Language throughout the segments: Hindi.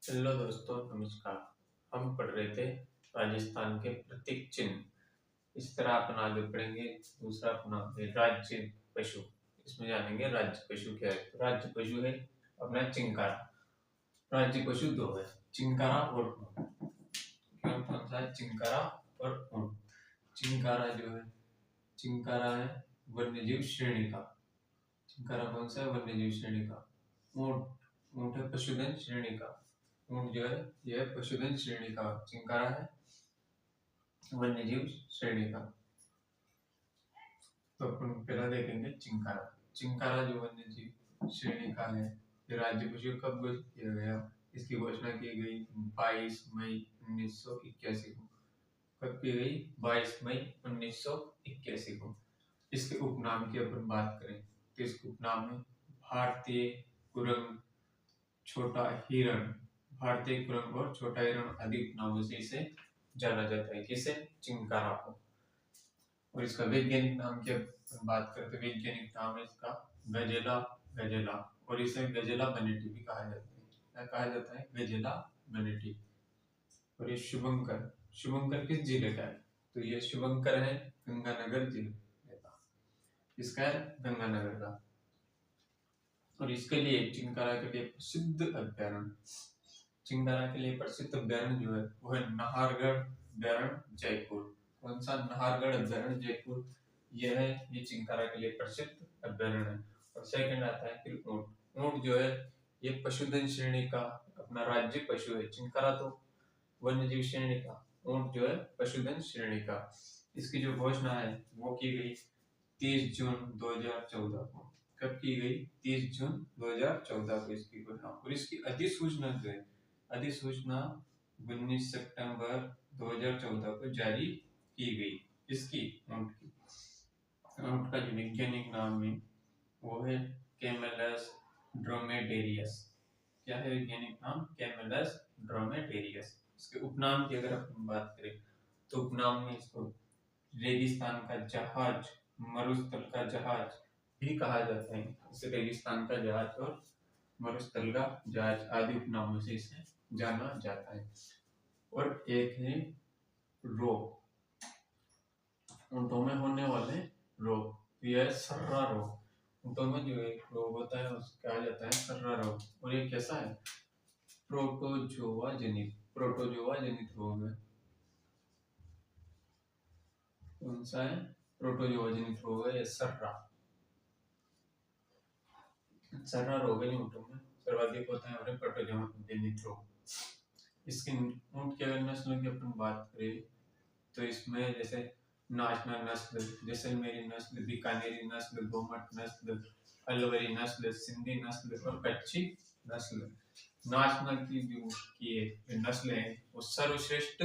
हेलो दोस्तों, नमस्कार। हम पढ़ रहे थे राजस्थान के प्रतीक चिन्ह। इस तरह अपन आगे पढ़ेंगे। दूसरा अपना है राज्य पशु। इसमें जानेंगे राज्य पशु क्या है। तो राज्य पशु है अपना चिंकारा। राज्य पशु दो है, चिंकारा और ऊंट। कौन सा है? चिंकारा और ऊंट। चिंकारा जो है, चिंकारा है वन्यजीव श्रेणी का। चिंकारा कौन सा है? वन्यजीव श्रेणी का। ऊंट, ऊंट है पशुधन श्रेणी का। ऊंट जो है यह पशुधन श्रेणी का। चिंकारा है वन्यजीव श्रेणी का। तो अपन पहला देखेंगे चिंकारा। चिंकारा जो वन्यजीव श्रेणी का है, ये राज्य पशु कब घोषित किया गया? इसकी घोषणा की गई 22 मई 1981 को। कब की गई? 22 मई 1981 को। इसके उपनाम की अपन बात करें तो इसके उपनाम है भारतीय कुरंग, छोटा हिरण। भारतीय कुरंग और छोटा हिरण आदि उपनामों से इसे जाना जाता है। किसे? चिंकारा को। और इसका वैज्ञानिक नाम की बात करें तो वैज्ञानिक नाम है इसका गजेला गजेला। और इसे गजेला बनेटी भी कहा जाता है। क्या कहा जाता है? गजेला बनेटी। और ये शुभंकर, शुभंकर किस जिले का है? तो ये शुभंकर है गंगानगर जिले का। इसका है गंगानगर का। और इसके लिए चिंकारा के लिए प्रसिद्ध अभ्यारण्य, चिंकारा के लिए प्रसिद्ध अभ्यारण्य जो है वो है नाहरगढ़ अभ्यारण्य जयपुर। कौन सा? नाहरगढ़ अभ्यारण्य जयपुर। यह है, ये चिंकारा के लिए प्रसिद्ध अभ्यारण्य है। और सेकंड आता है फिर ऊंट। ऊंट जो है ये पशुधन श्रेणी का अपना राज्य पशु है। चिंकारा तो वन्यजीव श्रेणी का, ऊंट जो है पशुधन श्रेणी का। इसकी जो घोषणा है वो की गई 30 जून 2014 को। कब की गई? 30 जून 2014 को इसकी घोषणा। और इसकी अधिसूचना जो है, अधिसूचना 19 सितंबर 2014 को जारी की गई। इसकी ऊंट की, ऊंट का जो वैज्ञानिक नाम है वो है कैमेलस ड्रोमेडेरियस। क्या है वैज्ञानिक नाम? कैमेलस ड्रोमेडेरियस। इसके उपनाम की अगर अपन बात करें तो उपनाम में इसको रेगिस्तान का जहाज, मरुस्थल का जहाज भी कहा जाता है। इसे रेगिस्तान का जहाज और मरुस्थल का जहाज आदि उपनामों से इसे जाना जाता है। और एक है रोग, ऊंटों में होने वाले रोग। तो यह है सर्रा रोग। ऊंटों में जो एक रोग होता है उसको कहा जाता है सर्रा रोग। और ये कैसा है? प्रोटोजोआ जनित, प्रोटोजोआ जनित रोग है। कौन सा है? प्रोटोजोआ जनित रोग है ये सर्रा। सर्रा रोग है ऊंटों में सर्वाधिक होता है और प्रोटोजोआ जनित रोग। इसकी ऊंट की अगर नस्लों की अपन बात करें तो इसमें जैसे नाचना नस्ल, जैसलमेरी नस्ल, बीकानेरी नस्ल, गोमट नस्ल, अलवरी नस्ल, सिंधी नस्ल और कच्छी नस्ल। नाचना की जो नस्ल है वो सर्वश्रेष्ठ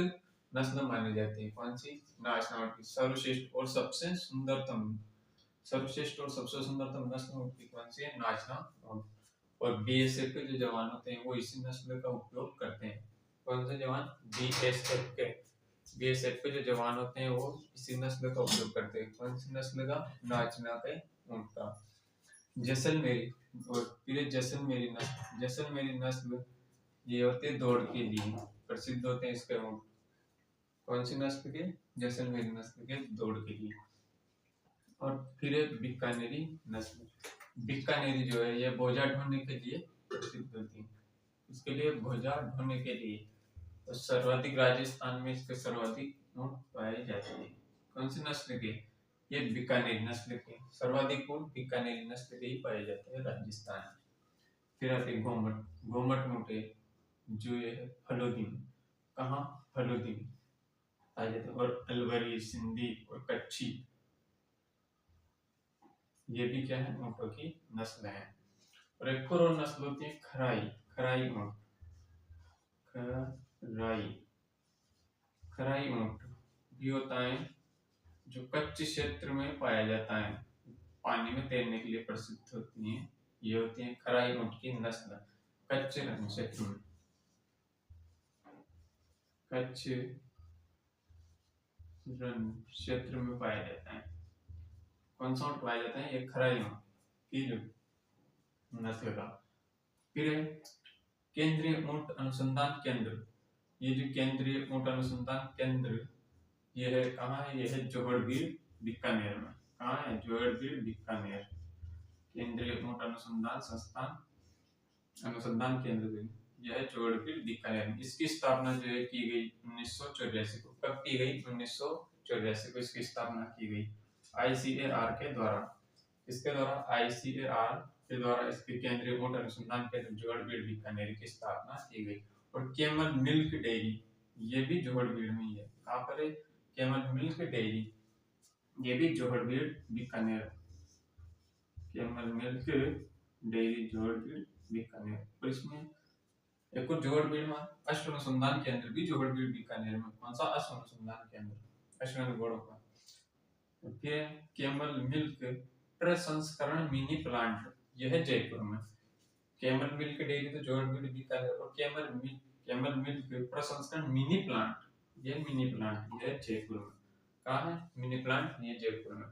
नस्ल मानी जाती है। कौन सी? नाचना की सर्वश्रेष्ठ और सबसे सुंदरतम, सर्वश्रेष्ठ और सबसे सुंदरतम नस्ल उनकी कौन सी है? नाचना। और बीएसएफ के जो जवान होते हैं वो इसी नस्ल का उपयोग करते हैं। कौन से जवान? बीएसएफ के, बीएसएफ के जो जवान होते हैं वो इसी नस्ल का उपयोग करते हैं। कौन सी नस्ल का? नाचना के ऊंट का। जैसलमेरी, और फिर जैसलमेरी नस्ल, जैसलमेरी नस्ल ये होते हैं दौड़ के लिए प्रसिद्ध होते हैं इसके ऊंट। कौन सी नस्ल के? जैसलमेरी नस्ल के दौड़ के लिए। और फिर एक बीकानेरी नस्ल, बीकानेरी जो है ये बोझा ढोने के लिए प्रसिद्ध होती है। इसके लिए बोझा ढोने के लिए। और सर्वाधिक राजस्थान में इसके सर्वाधिक ऊंट पाए जाते हैं। कौन सी नस्ल के? ये बीकानेरी नस्ल के। सर्वाधिक ऊंट बीकानेरी नस्ल के ही पाए जाते हैं राजस्थान में। फिर आते गोमट, गोमट ऊंट है जो ये है फलोदी में। कहाँ? फलोदी में पाए जाते हैं। और अलवरी, सिंधी और कच्छी ये भी क्या है? ऊंटों की नस्ल है। और एक और नस्ल होती है खराई, खराई ऊंट, खराई, खराई ऊंट भी होता है जो कच्छ क्षेत्र में पाया जाता है, पानी में तैरने के लिए प्रसिद्ध होती हैं। ये होती है खराई ऊंट की नस्ल। कच्छ रण क्षेत्र में, कच्छ रण क्षेत्र में पाया जाता है। कौन सा ऊंट पाया जाता है? ये खराई ऊंट की जो नस्ल का। फिर केंद्रीय ऊंट अनुसंधान केंद्र, ये जो केंद्रीय ऊंट अनुसंधान केंद्र ये है कहाँ है, ये है जोहड़बीड़ बीकानेर में। कहाँ है, जोहड़बीड़ बीकानेर। केंद्रीय ऊंट अनुसंधान संस्थान अनुसंधान केंद्र यह है जोहड़बीड़ बीकानेर में। इसकी स्थापना जो है की गई 1984 को। कब की गई, 1984 को इसकी स्थापना की गई ICAR के द्वारा। इसके द्वारा ICAR के द्वारा इसके केंद्रीय ऊंट अनुसंधान केंद्र जोहड़बीड़ बीकानेर की स्थापना की गई। और केमल मिल्क डेयरी ये भी जोहड़बीड़ में ही है। कहाँ पर है, केमल मिल्क डेयरी ये भी Jorbeer Bikaner. Camel milk dairy Jorbeer Bikaner. और इसमें एक और जोहड़बीड़ में अश्व अनुसंधान केंद्र भी जोहड़बीड़ बीकानेर में। कौन सा, अश्व अनुसंधान केंद्र, अश्व घोड़ों का। फिर केमल मिल्क प्रसंस्करण मिनी प्लांट यह है जयपुर में। केमल मिल्क डेयरी तो जोहड़बीड़ बीकानेर, और केमल मिल्क प्रसंस्करण मिनी प्लांट ये मिनी प्लांट ये जयपुर में। कहाँ है, मिनी प्लांट ये जयपुर में।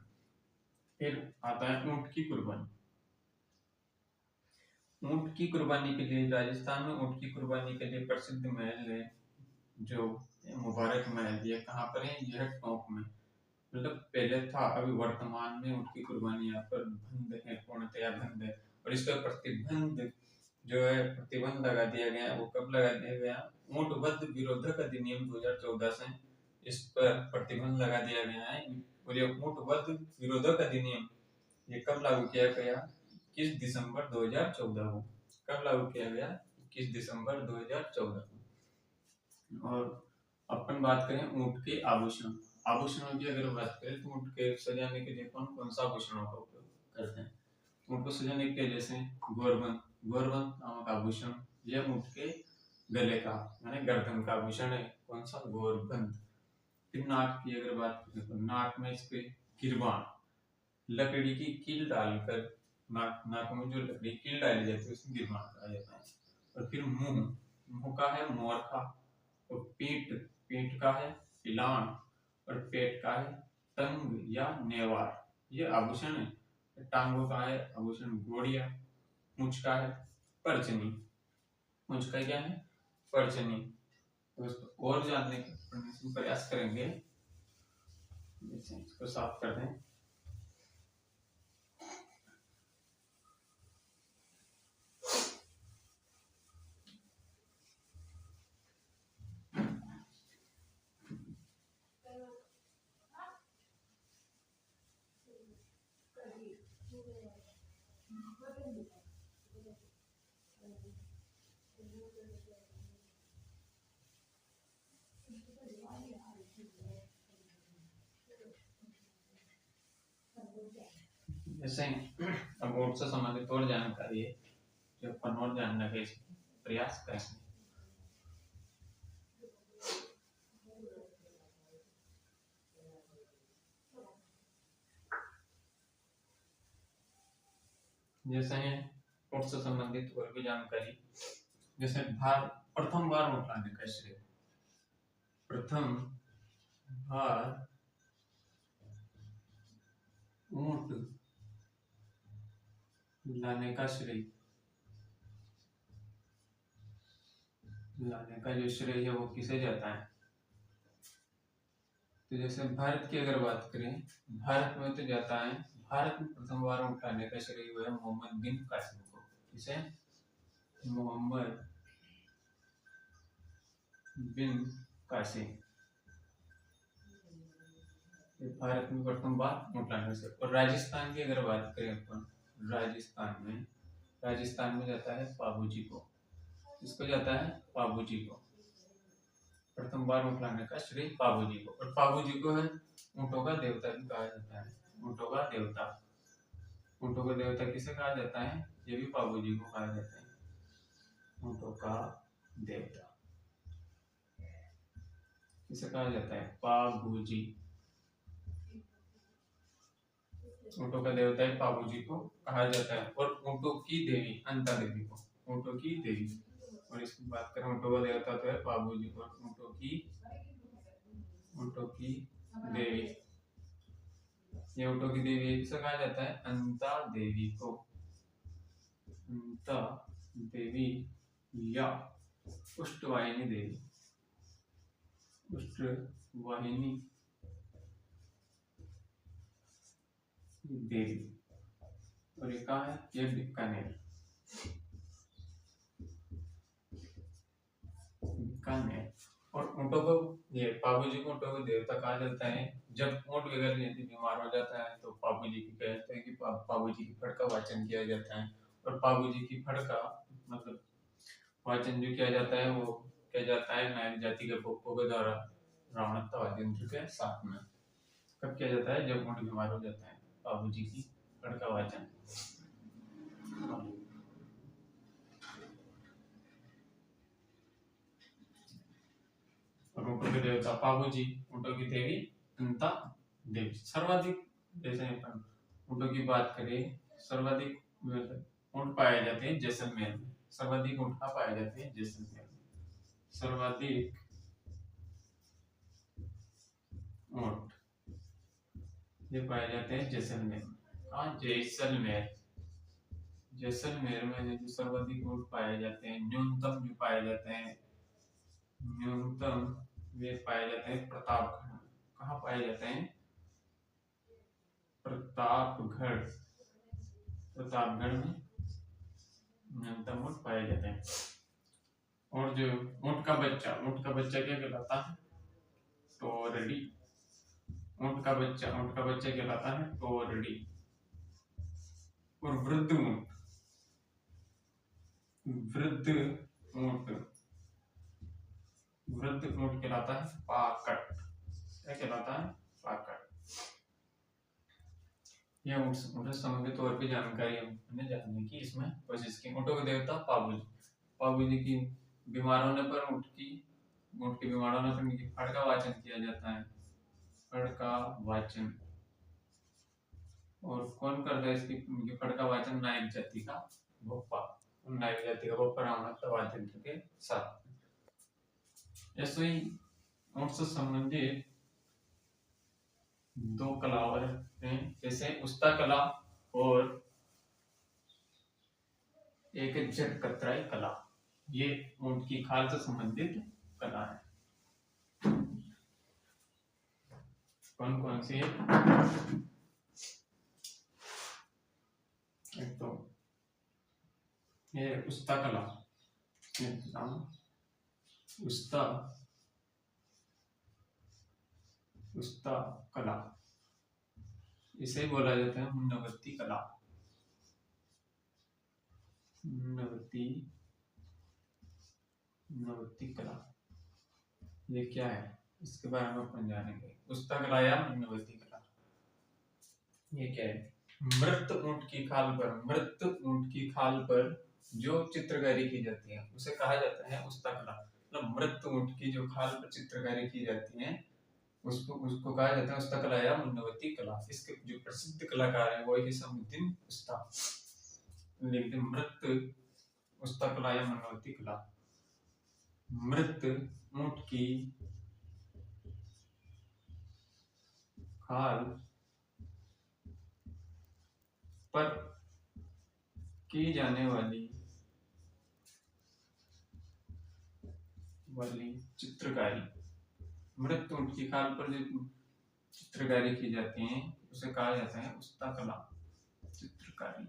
फिर आता है ऊंट की कुर्बानी। ऊंट की कुर्बानी के लिए राजस्थान में ऊंट की कुर्बानी के लिए प्रसिद्ध महल है जो मुबारक महल। ये कहाँ पर है, यह टोंक में। मतलब पहले था, अभी वर्तमान में ऊंट की कुर्बानी यहाँ पर बंद है, पूर्णतया बंद है। और इस पर प्रतिबंध लगा दिया गया। वो कब लगा दिया गया, ऊंट वध विरोधक अधिनियम 2014 से इस पर प्रतिबंध लगा दिया गया है। और ये ऊंट वध विरोधक अधिनियम ये कब लागू किया गया, 21 दिसंबर 2014 को। कब लागू किया गया, 21 दिसंबर 2014 को। और अपन बात करें ऊंट के आभूषण, आभूषणों की अगर बात करें तो ऊंट के सजाने के लिए कौन कौन सा आभूषणों का उपयोग करते हैं। ऊंट को सजाने के लिए जैसे गोरबंद नामक आभूषण, यह ऊंट के गले का यानी गर्दन का आभूषण है। कौन सा, गोरबंद। फिर नाक की अगर बात करें तो नाक में इसके गिरबान, लकड़ी की कील डालकर नाक में जो लकड़ी कील डाली जाती है उसमें गिरबान कहा जाता है। और फिर मुंह का है मोरखा, और पीठ का है पिलान, और पेट का है तंग या नेवार, ये आभूषण है। टांगों का है आभूषण गोड़िया, मुछ का है परचनी, मुछ का क्या है परचनी। दोस्तों और जानने का प्रयास करेंगे, इसको साफ कर दें। जैसे अब ऊंट से संबंधित और जानकारी है जो अपन और जानने का प्रयास करेंगे। जैसे ऊंट से संबंधित और भी जानकारी, जैसे प्रथम बार ऊंट लाने का श्रेय, प्रथम बार ऊंट लाने का श्रेय, लाने का जो श्रेय है वो किसे जाता है। तो जैसे भारत की अगर बात करें, भारत में तो जाता है, भारत में प्रथम बार ऊंट लाने का श्रेय हुआ है मोहम्मद बिन कासिम को। किसे, मोहम्मद बिन कासिम। भारत में प्रथम बार ऊंट लाने से। और राजस्थान की अगर बात करें अपन, राजस्थान में जाता है पाबूजी को। इसको जाता है पाबूजी को, प्रथम बार ऊंट लाने का श्रेय पाबूजी को। और पाबूजी को है ऊंटों का देवता भी कहा जाता है, ऊंटों का देवता। ऊंटों का देवता किसे कहा जाता है, ये भी पाबूजी को कहा जाता है, ऊंटों का देवता किसे कहा जाता है, पाबूजी। ऊंटों का देवता है पाबूजी को कहा जाता है। और ऊंटों की देवी अंता देवी को, ऊंटों की देवी। और इसकी बात करें ऊंटों का देवता तो है पाबूजी, और ऊंटों की देवी, ये ऊंटों की देवी किसे कहा जाता है, अंता देवी को, अंता देवी या उष्टवाहिनी देवी, उष्टवाहिनी देवी। और ये कहाँ है? ये बीकानेर, बीकानेर। और ऊँटों को, ये पाबू जी को ऊँटों को देवता कहा जाता है। जब ऊँट वगैरह यदि बीमार हो जाता है तो पाबू जी की कहते हैं कि पाबू जी की फड़ का वाचन किया जाता है। और पाबू जी की फड़ का मतलब वाचन जो किया जाता है वो किया जाता है नायक जाति के पोपों के द्वारा रावणत्ता यंत्र के साथ में। कब किया जाता है? जब ऊँट बीमार हो जाता है, पाबू जी की फड़ का वाचन। और ऊँटों के देवता पाबू जी, ऊँटों की देवी अनंता देवी। सर्वाधिक, जैसे ऊँटों की बात करें, सर्वाधिक ऊँट पाए जाते हैं जैसलमेर में। सर्वाधिक ऊँट कहाँ पाए जाते हैं? जैसलमेर में। सर्वाधिक ऊँट ये पाए जाते हैं जैसलमेर में। कहाँ? जैसलमेर। जैसलमेर में जो सर्वाधिक ऊँट पाए जाते हैं, न्यूनतम जो पाए जाते हैं, न्यूनतम वे पाए जाते हैं प्रतापगढ़ में। कहाँ पाए जाते हैं? प्रतापगढ़। प्रतापगढ़ में न्यूनतम ऊँट पाए जाते हैं। और जो ऊँट का बच्चा क्या कहलाता है? टोरडी। ऊँट का बच्चा कहलाता है टोरडी। और वृद्ध ऊँट कहलाता है पाकट। क्या कहलाता है? पाकट। यह ऊँट से संबंधित और भी जानकारी हमने जानने की इसमें कोशिश की। ऊँटों के देवता पाबू जी। पाबू जी की बीमार होने पर ऊँट के बीमार होने पर उनकी फड़ का वाचन किया जाता है। फड़ का वाचन। और कौन करता है उनकी फड़ का वाचन? नायक जाति का भोपा। नायक जाति का भोपा रावणत्ता वाचन के साथ। ऐसे ही ऊँट से संबंधित दो कलावर हैं, जैसे उस्ता कला और एक जटकतराई कला। ये ऊँट की खाल से संबंधित कला है। कौन कौन सी है? एक तो ये उस्ता कला, उस्ता कला, इसे बोला जाता है मुन्नवती कला। मुन्नवती कला ये क्या है? इसके बारे में अपन जानेंगे। उस्ता कला या मुन्नवती कला ये क्या है? मृत ऊँट की खाल पर जो चित्रकारी की जाती है उसे कहा जाता है उस्ता कला। मतलब मृत ऊँट की जो खाल पर चित्रकारी की जाती है उसको कहा जाता है उस्ता कला या मुन्नवती कला। इसके जो प्रसिद्ध कलाकार है वो है हिसामुद्दीन उस्ता। लिखते मृत उस्ता कला या मुन्नवती कला। मृत ऊँट की खाल पर की जाने वाली चित्रकारी। मृत ऊँट की खाल पर जो चित्रकारी की जाती है उसे कहा जाता है उस्ता कला चित्रकारी।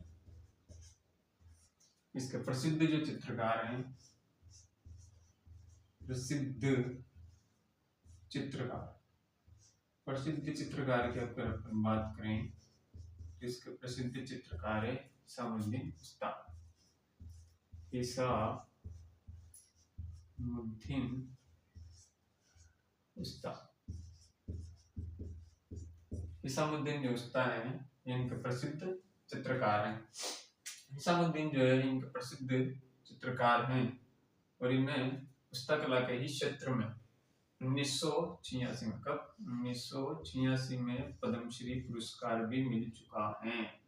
इसके प्रसिद्ध जो चित्रकार हैं, प्रसिद्ध चित्रकार की अगर अपन बात करें, इसके प्रसिद्ध चित्रकार है हिसामुद्दीन उस्ता। हिसामुद्दीन उस्ता। हिसामुद्दीन जो उस्ता है इनके प्रसिद्ध चित्रकार हैं। हिसामुद्दीन जो है इनके प्रसिद्ध चित्रकार हैं और इन्हें उस्ता कला के ही क्षेत्र में 1986 में, कब? 1986 में पद्मश्री पुरस्कार भी मिल चुका है।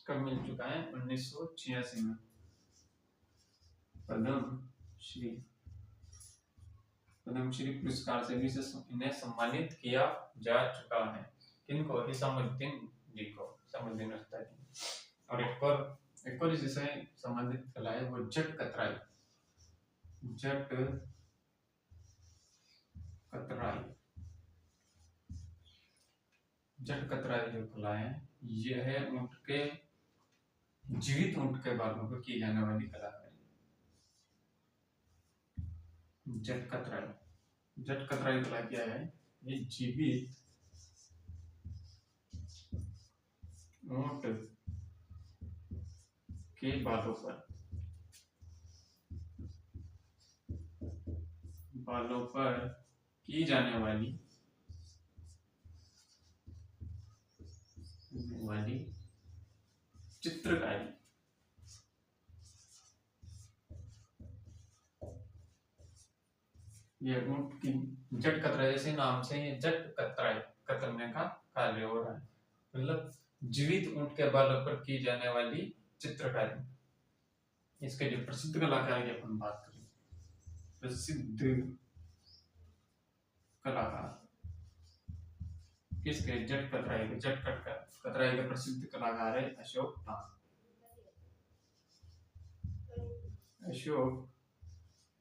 कब मिल चुका है? 1986 में पद्मश्री पुरस्कार से भी इन्हें सम्मानित किया जा चुका है। किनको? हिसामुद्दीन जी को, हिसामुद्दीन उस्ता जी। और एक और जिससे संबंधित कला है वो जट कतराई। जट कतराई, जट कतराई जो कला है यह है ऊंट के, जीवित ऊंट के बालों पर की जाने वाली कलाकारी। जट कतराई, जट कतराई कला क्या है? ये जीवित ऊंट के बालों पर की जाने वाली चित्रकारी। ये ऊंट की जट कतराई, जैसे नाम से ये जट कतराई, कतरने का कार्य हो रहा है, मतलब जीवित ऊंट के बालों पर की जाने वाली चित्रकारी। इसके जो प्रसिद्ध कलाकार की अपन बात करें, प्रसिद्ध कलाकार किसके? जट कतराई के। जट कतराई के प्रसिद्ध कलाकार है अशोक टांग। अशोक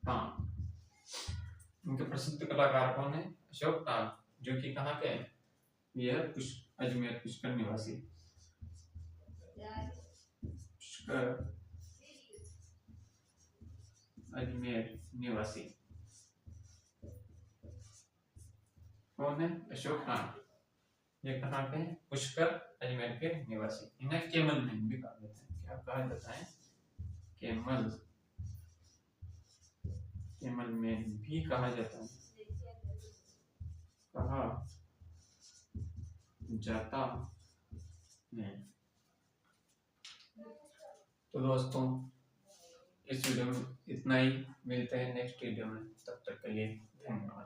टांग, उनके प्रसिद्ध कलाकार कौन है? अशोक टांग, जो कि कहाँ के हैं? यह अजमेर पुष्कर निवासी। पुष्कर अजमेर निवासी कौन है? अशोक टांग। ये कहाँ के हैं? पुष्कर अजमेर के निवासी। इन्हें केमल मैन भी कहा जाता है। क्या कहा जाता है? केमल मैन भी कहा जाता है, कहा जाता है। तो दोस्तों इस वीडियो में इतना ही, मिलते हैं नेक्स्ट वीडियो में, तब तक के लिए धन्यवाद।